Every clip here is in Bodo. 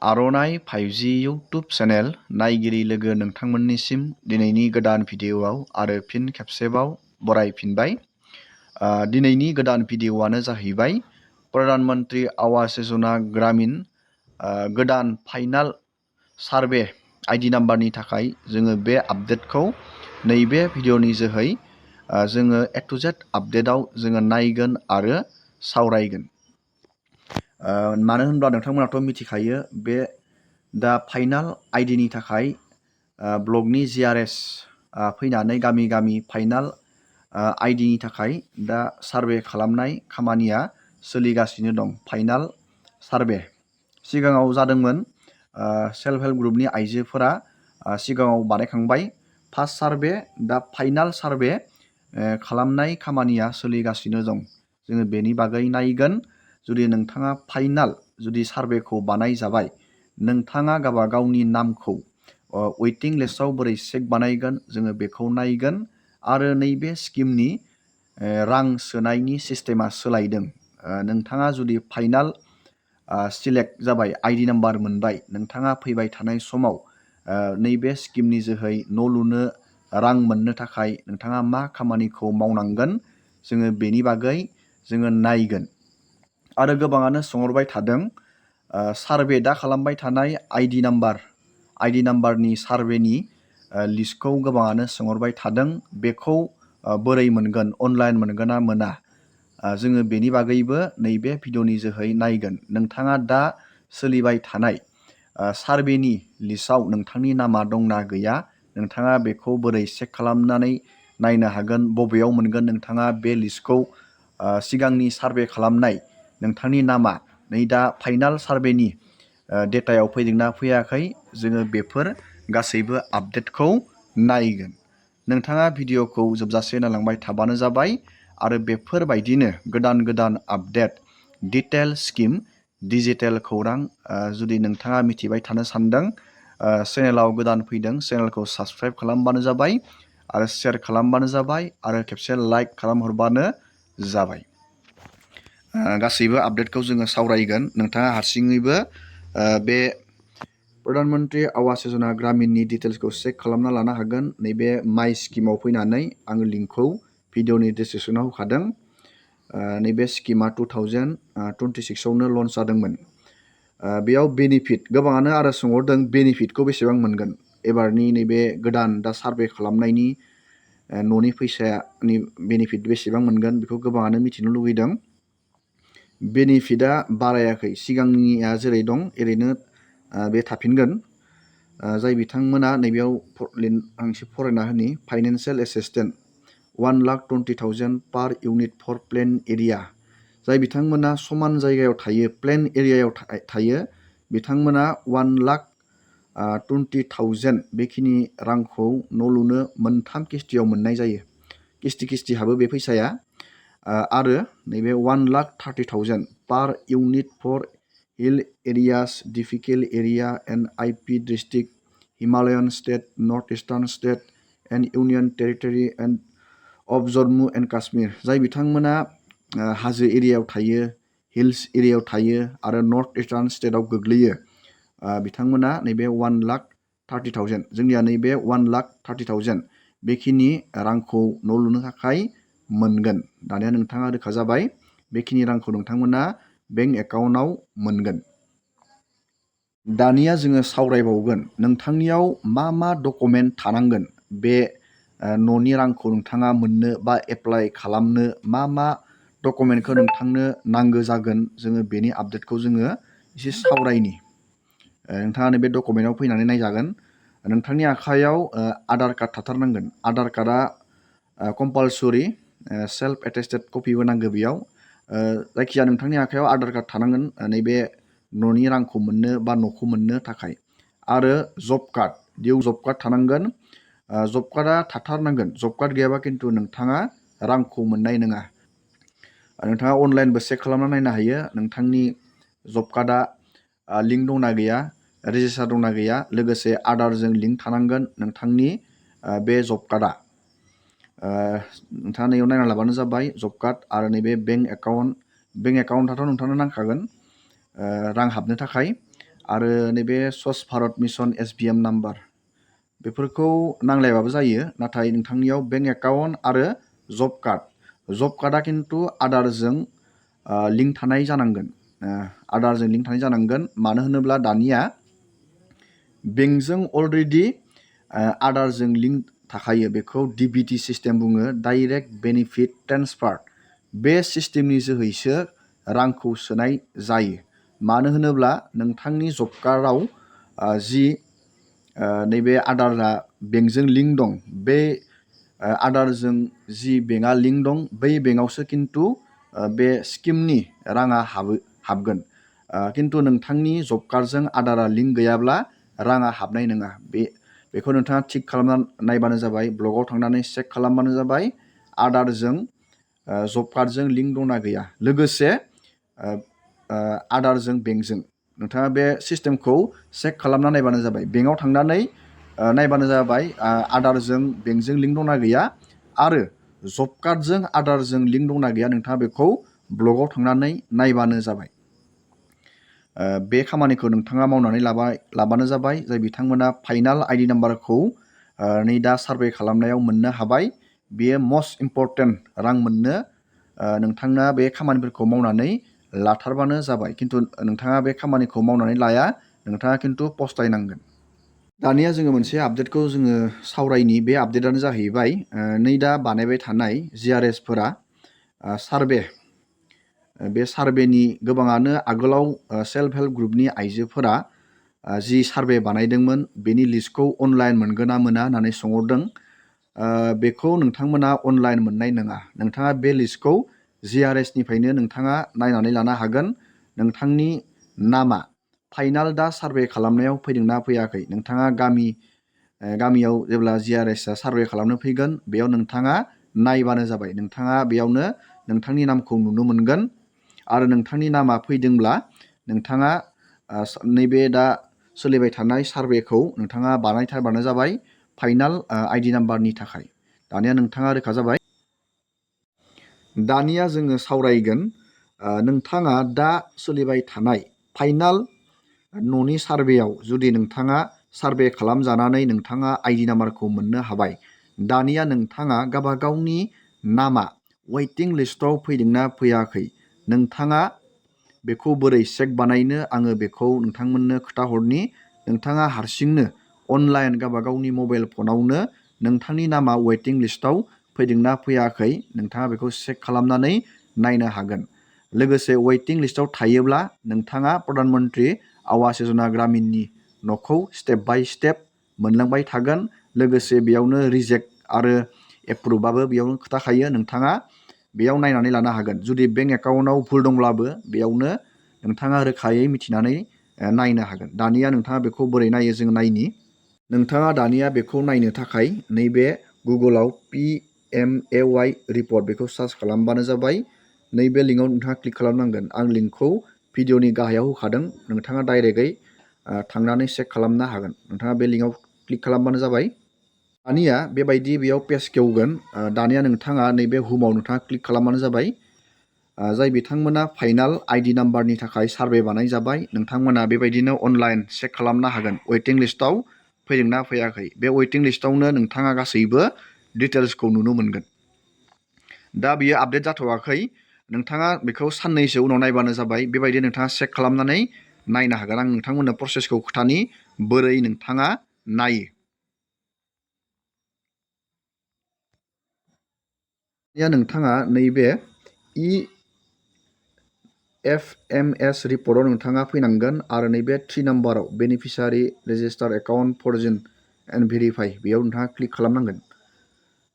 आर'नाइ 5G इउटुब चेनेल नायगिरि लोगो नोंथांमोननिसिम दिनैनि गोदान भिडिअ'आव आरो फिन खेबसेबाव बरायफिनबाय। दिनैनि गोदान भिडिअ'आनो जाहैबाय प्रधान मन्त्रि आवास योजना ग्रामीण गोदान फाइनाल सार्भे आइडि नाम्बारनि थाखाय जोङो बे आपडेटखौ नैबे भिडिअ'नि जोहै जोङो ए टु जेड आपडेटआव जोङो नायगोन आरो सावरायगोन। मानो होनब्ला नोंथांमोनाथ' मिथिखायो बे दा फाइनाल आइडिनि थाखाय ब्लकनि GRS फैनानै गामि गामि फाइनाल आइडिनि थाखाय दा सार्भे खालामनाय खामानिया सोलिगासिनो दं। फाइनाल सार्भे सिगाङाव जादोंमोन, सेल्फ हेल्प ग्रुपनि आइजोफोरा सिगाङाव बानायखांबाय फार्स्ट सार्भे, दा फाइनाल सार्भे खालामनाय खामानिया सोलिगासिनो दं। जोङो बेनि बागै नायगोन। जुदि नोंथाङा फाइनाल जुदि सार्भेखौ बानायजाबाय, नोंथाङा गावबा गावनि नामखौ वेटिं लिस्टआव बोरै चेक बानायगोन जोङो बेखौ नायगोन। आरो नैबे स्किमनि रां सोनायनि सिस्टेमा सोलायदों। नोंथाङा जुदि फाइनाल सिलेक्ट जाबाय, आइडि नाम्बार मोनबाय, नोंथाङा फैबाय थानाय समाव नैबे स्किमनि जोहै न' लुनो रां मोननो थाखाय नोंथाङा मा खामानिखौ मावनांगोन जोङो बेनि बागै जोङो नायगोन। आरो गोबाङानो सोंहरबाय थादों सार्भे दा खालामबाय थानाय आइडि नाम्बारनि सार्भेनि लिस्टखौ गोबाङानो सोंहरबाय थादों। बेखौ बोरै मोनगोन, अनलाइन मोनगोन ना मोना, जोङो बेनि बागैबो नैबे भिडिअ'नि जोहै नायगोन। नोंथाङा दा सोलिबाय थानाय सार्भेनि लिस्टआव नोंथांनि नामा दंना गैया, नोंथाङा बेखौ बोरै चेक खालामनानै नायनो हागोन, बबेयाव मोनगोन नोंथाङा बे लिस्टखौ, सिगांनि सार्भे खालामनाय नोंथांनि नामा नै दा फाइनाल सार्भेनि डेटायाव फैदोंना फैयाखै, जोङो बेफोर गासैबो आपडेटखौ नायगोन। नोंथाङा भिडिअ'खौ जोबजासे नायलांबाय थाबानो जाबाय। आरो बेफोरबायदिनो गोदान गोदान आपडेट, डिटेल स्किम, डिजिटेल खौरां जुदि नोंथाङा मिथिबाय थानो सानदों, चेनेलाव गोदान फैदों, चेनेलखौ साबस्क्राइब खालामबानो जाबाय आरो शेयार खालामबानो जाबाय आरो खेबसे लाइक खालामहरबानो जाबाय। गासैबो आपडेटखौ जोङो सावरायगोन। नोंथाङा हारसिङैबो बे प्रधान मन्त्रि आवास योजना ग्रामीणनि डिटेल्सखौ चेक खालामना लानो हागोन। नैबे माइ स्किमाव फैनानै आङो लिंकखौ भिडिअनि डिसक्रिपसनाव होखादों। नैबे स्किमा 2026आवनो लन्च जादोंमोन। बेयाव बेनिफिट गोबाङानो आरो सोंहरदों बेनिफिटखौ बेसेबां मोनगोन, एबारनि नैबे गोदान दा सार्भे खालामनायनि न'नि फैसानि बेनिफिट बेसेबां मोनगोन बेखौ गोबाङानो मिथिनो लुगैदों। बेनिफिटआ बारायाखै, सिगांनिया जेरै दं ओरैनो बे थाफिनगोन। जाय बिथांमोना नैबेयाव आं एसे फरायना होनि, फाइनान्सियेल एसिस्टेन्ट 1,20,000 पार इउनिट फर प्लेन एरिया। जाय बिथांमोना समान जायगायाव थायो, प्लेन एरियायाव थायो, बिथांमोना 1,20,000 बेखिनि रांखौ न' लुनो मोनथाम किस्तियाव मोननाय जायो। किस्ति हाबो बे फैसाया। आरो नैबे 1,30,000 per unit for hill areas, difficult area and IP district, Himalayan state, north eastern state and union territory and of Jammu and Kashmir. जाय बिथांमोना हाजो एरियायाव थायो, हिल्स एरियायाव थायो आरो नर्थ इस्टार्न स्टेटआव गोग्लैयो, बिथांमोना नैबे 1,30,000, जोंनिया नैबे 1,30,000 बेखिनि रांखौ न' लुनो थाखाय मोनगोन। दानिया नोंथाङा रोखा जाबाय, बेखिनि रांखौ नोंथांमोना बेंक एकाउन्टआव मोनगोन। दानिया जोङो सावरायबावगोन नोंथांनियाव मा मा डकुमेन्ट थानांगोन बे न'नि रांखौ नोंथाङा मोननो बा एप्लाइ खालामनो, मा मा डकुमेन्टखौ नोंथांनो नांगौ जागोन, जोङो बेनि आपडेटखौ जोङो एसे सावरायनि। नोंथाङा नैबे डकुमेन्टआव फैनानै नायजागोन। नोंथांनि आखायाव आधार कार्ड थाथारनांगोन। आधार कार्डआ कम्पालसरि, सेल्फ एटेस्टेड कपिबो नांगौ बेयाव। जायखिजाया नोंथांनि आखायाव आधार कार्ड थानांगोन नैबे न'नि रांखौ मोननो बा न'खौ मोननो थाखाय। आरो जब कार्ड, डिउ जब कार्ड थानांगोन। जब कार्डआ थाथारनांगोन। जब कार्ड गैयाबा खिन्थु नोंथाङा रांखौ मोननाय नङा। नोंथाङा अनलाइनबो चेक खालामना नायनो हायो नोंथांनि जब कार्डआ लिंक दंना गैया, रेजिस्टार दंना गैया। लोगोसे आधारजों लिंक थानांगोन नोंथांनि बे जब कार्डआ। नोंथाङा नैयाव नायना लाबानो जाबाय जब कार्ड आरो नैबे बेंक एकाउन्ट। बेंक एकाउन्टआथ' नोंथांनो नांखागोन रां हाबनो थाखाय। आरो नैबे स्वच्छ भारत मिशन SBM नाम्बार बेफोरखौ नांलायबाबो जायो, नाथाय नोंथांनियाव बेंक एकाउन्ट आरो जब कार्डआ खिन्थु आधारजों लिंक थानाय जानांगोन। मानो होनोब्ला दानिया बेंकजों अलरेडि आधारजों लिंक थाखायो। बेखौ DBT सिस्टेम बुङो, डाइरेक्ट बेनिफिट ट्रेन्सफार। बे सिस्टेमनि जोहैसो रांखौ सोनाय जायो। मानो होनोब्ला नोंथांनि जब कार्डआव जि नैबे आधारआ बेंकजों लिंक दं, बे आधारजों जि बेंकआ लिंक दं, बै बेंकआवसो खिन्थु बे स्किमनि राङा हाबगोन। खिन्थु नोंथांनि जब कार्डजों आधारआ लिंक गैयाब्ला राङा हाबनाय नङा। बेखौ नोंथाङा थिक खालामना नायबानो जाबाय, ब्लगाव थांनानै चेक खालामबानो जाबाय आधारजों जब कार्डजों लिंक दंना गैया। लोगोसे आधारजों बेंकजों नोंथाङा बे सिस्टेमखौ चेक खालामना नायबानो जाबाय। बेंकआव थांनानै नायबानो जाबाय आधारजों बेंकजों लिंक दंना गैया, आरो जब कार्डजों आधारजों लिंक दंना गैया नोंथाङा बेखौ ब्लगाव थांनानै नायबानो जाबाय। बे खामानिखौ नोंथाङा मावनानै लाबानो जाबाय। जाय बिथांमोना फाइनाल ID नाम्बारखौ नै दा सार्भे खालामनायाव मोननो हाबाय, बेयो मस्ट इम्परटेन्ट। रां मोननो नोंथाङा बे खामानिफोरखौ मावनानै लाथारबानो जाबाय। खिन्थु नोंथाङा बे खामानिखौ मावनानै लाया, नोंथाङा खिन्थु पस्तायनांगोन। दानिया जोङो मोनसे आपडेटखौ जोङो सावरायनि। बे आपडेटआनो जाहैबाय नै दा बानायबाय थानाय GRSफोरा सार्भे। बे सार्भेनि गोबाङानो आगोलाव सेल्फ हेल्प ग्रुपनि आइजोफोरा जि सार्भे बानायदोंमोन बेनि लिस्टखौ अनलाइन मोनगोन ना मोना होननानै सोंहरदों। बेखौ नोंथांमोना अनलाइन मोननाय नङा। नोंथाङा बे लिस्टखौ GRSनिफ्रायनो नोंथाङा नायनानै लानो हागोन। नोंथांनि नामा फाइनाल दा सार्भे खालामनायाव फैदोंना फैयाखै, नोंथाङा गामियाव जेब्ला GRSआ सार्भे खालामनो फैगोन, बेयाव नोंथाङा नायबानो जाबाय। नोंथाङा बेयावनो नोंथांनि नामखौ नुनो मोनगोन। आरो नोंथांनि नामा फैदोंब्ला नोंथाङा नैबे दा सोलिबाय थानाय सार्भेखौ नोंथाङा बानायथारबानो जाबाय फाइनाल ID नाम्बारनि थाखाय। दानिया नोंथाङा रोखा जाबाय। दानिया जोङो सावरायगोन नोंथाङा दा सोलिबाय थानाय फाइनाल न'नि सार्भेयाव जुदि नोंथाङा सार्भे खालामजानानै नोंथाङा ID नाम्बारखौ मोननो हाबाय, दानिया नोंथाङा गावनि नामा वेटिं लिस्टआव फैदोंना फैयाखै, नोंथाङा बेखौ बोरै चेक बानायनो आङो बेखौ नोंथांमोननो खोथाहरनि। नोंथाङा हारसिंनो अनलाइन गावनि मबाइल फनावनो नोंथांनि नामा वेटिं लिस्टआव फैदोंना फैयाखै नोंथाङा बेखौ चेक खालामनानै नायनो हागोन। लोगोसे वेटिं लिस्टआव थायोब्ला नोंथाङा प्रधान मन्त्रि आवास यजना ग्रामिननि न'खौ स्टेप बाय स्टेप मोनलांबाय थागोन। लोगोसे बेयावनो रिजेक्ट आरो एप्रुभआबो बेयावनो खोथाखायो। नोंथाङा बेयाव नायनानै लानो हागोन। जुदि बेंक एकाउन्टआव भुल दंब्लाबो बेयावनो नोंथाङा रोखायै मिथिनानै नायनो हागोन। दानिया नोंथाङा बेखौ बोरै नायो जों नायनि। नोंथाङा दानिया बेखौ नायनो थाखाय नैबे गुगोलाव PMAY रिपर्ट बेखौ सार्च खालामबानो जाबाय। नैबे लिंकआव नोंथाङा क्लिक खालामनांगोन। आं लिंकखौ भिडिअनि गाहायाव होखादों, नोंथाङा डाइरेक्टयै थांनानै चेक खालामनो हागोन। नोंथाङा बे लिंकआव क्लिक खालामबानो जाबाय। दानिया बेबायदि बेयाव पेज खेवगोन। दानिया नोंथाङा नैबे होमाव नोंथाङा क्लिक खालामबानो जाबाय। जाय बिथांमोना फाइनाल ID नाम्बारनि थाखाय सार्भे बानायजाबाय, नोंथांमोना बेबायदिनो अनलाइन चेक खालामनो हागोन वेटिं लिस्टआव फैदोंना फैयाखै। बे वेटिं लिस्टआवनो नोंथाङा गासैबो डिटेल्सखौ नुनो मोनगोन। दा बियो आपडेट जाथ'वाखै। नोंथाङा बेखौ साननैसो उनाव नायबानो जाबाय। बेबायदि नोंथाङा चेक खालामनानै नायनो हागोन। आं नोंथांमोननो प्रसेसखौ खोथानि बोरै नोंथाङा नायो। नोंथाङा नैबे EFMS रिपर्टआव नोंथाङा फैनांगोन आरो नैबे 3 नाम्बाराव beneficiary register account फरजिन and verify बेयाव नोंथाङा क्लिक खालामनांगोन।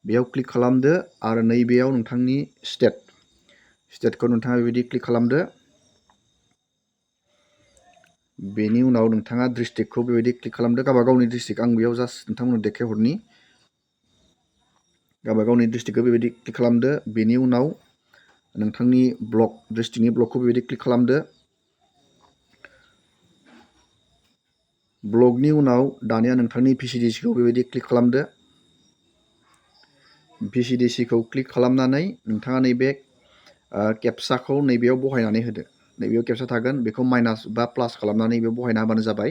बेयाव क्लिक खालामदो आरो नैबेयाव नोंथांनि स्टेटखौ नोंथाङा बेबायदि क्लिक खालामदो। बेनि उनाव नोंथाङा डिस्ट्रिक्टखौ बेबायदि क्लिक खालामदो। गावनि डिस्ट्रिक्ट आं बेयाव जास्ट नोंथांमोननो देखायहरनि। गावनि डिस्ट्रिक्टखौ बेबायदि क्लिक खालामदो। बेनि उनाव नोंथांनि ब्लक डिस्ट्रिक्टनि ब्लकखौ बेबायदि क्लिक खालामदो। ब्लकनि उनाव दानिया नोंथांनि VCDCखौ बेबायदि क्लिक खालामदो। VCDCखौ क्लिक खालामनानै नोंथाङा नैबे केपसाखौ नैबेयाव बहायनानै होदो। नैबेयाव केपचा थागोन, बेखौ माइनास बा प्लास खालामनानै बेयाव बहायना होबानो जाबाय।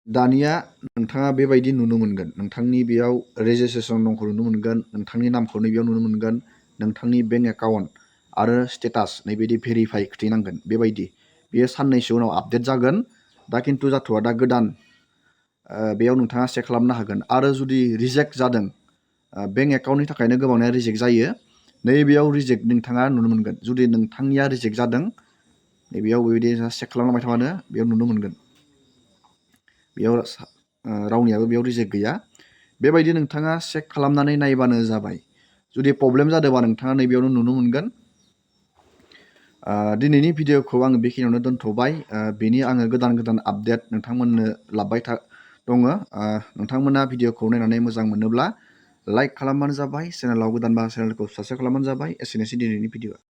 दानिया नोंथाङा बेबायदि नुनो मोनगोन, नोंथांनि बेयाव रेजिस्ट्रेसन नंखौ नुनो मोनगोन, नोंथांनि नामखौ नैबेयाव नुनो मोनगोन, नोंथांनि बेंक एकाउन्ट आरो स्टेटास नैबायदि भेरिफाइ खिथिनांगोन। बेबायदि बेयो साननैसो उनाव आपडेट जागोन। दा खिन्थु जाथ'वा, दा गोदान बेयाव नोंथाङा चेक खालामनो हागोन। आरो जुदि रिजेक्ट जादों, बेंक एकाउन्टनि थाखायनो गोबांनिया रिजेक्ट जायो, नैबेयाव रिजेक्ट नोंथाङा नुनो मोनगोन। जुदि नोंथांनिया रिजेक्ट जादों, नैबेयाव बेबायदि चेक खालामलांबाय थाबानो बेयाव नुनो मोनगोन। बेयाव रावनियाबो बेयाव रिजेक्ट गैया। बेबायदि नोंथाङा चेक खालामनानै नायबानो जाबाय। जुदि प्रब्लेम जादोंबा नोंथाङा नैबेयावनो नुनो मोनगोन। दिनैनि भिडिअखौ आङो बेखिनियावनो दोनथ'बाय। बेनि आङो गोदान आपडेट नोंथांमोननो लाबोबाय दङ। नोंथांमोना भिडिअखौ नायनानै मोजां मोनोब्ला लाइक खालामबानो जाबाय, चेनेलाव गोदानबा चेनेलखौ साबस्क्राइब खालामबानो जाबाय। एसेनोसै दिनैनि भिडिअ'।